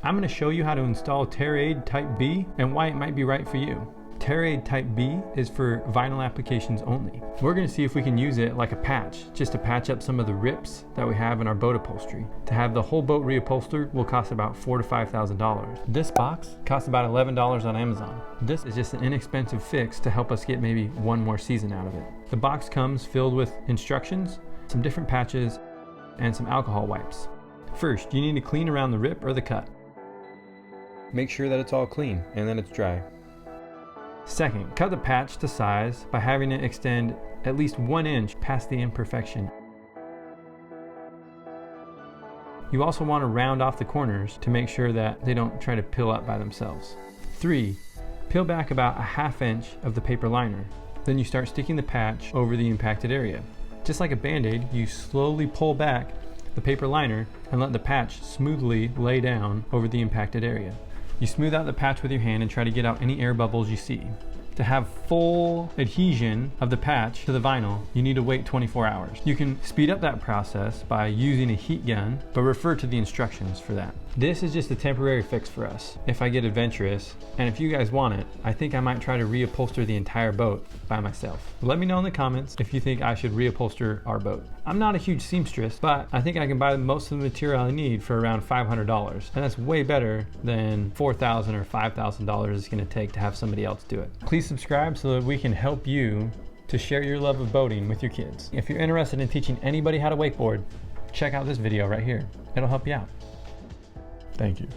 I'm going to show you how to install Tear-Aid Type B and why it might be right for you. Tear-Aid Type B is for vinyl applications only. We're going to see if we can use it like a patch, just to patch up some of the rips that we have in our boat upholstery. To have the whole boat reupholstered will cost about $4,000 to $5,000. This box costs about $11 on Amazon. This is just an inexpensive fix to help us get maybe one more season out of it. The box comes filled with instructions, some different patches, and some alcohol wipes. First, you need to clean around the rip or the cut. Make sure that it's all clean and that it's dry. Second, cut the patch to size by having it extend at least 1 inch past the imperfection. You also want to round off the corners to make sure that they don't try to peel up by themselves. 3, peel back about a ½ inch of the paper liner. Then you start sticking the patch over the impacted area. Just like a band-aid, you slowly pull back the paper liner and let the patch smoothly lay down over the impacted area. You smooth out the patch with your hand and try to get out any air bubbles you see. To have full adhesion of the patch to the vinyl, you need to wait 24 hours. You can speed up that process by using a heat gun, but refer to the instructions for that. This is just a temporary fix for us if I get adventurous, and if you guys want it, I think I might try to reupholster the entire boat by myself. Let me know in the comments if you think I should reupholster our boat. I'm not a huge seamstress, but I think I can buy most of the material I need for around $500, and that's way better than $4,000 or $5,000 it's gonna take to have somebody else do it. Please subscribe so that we can help you to share your love of boating with your kids. If you're interested in teaching anybody how to wakeboard, check out this video right here. It'll help you out. Thank you.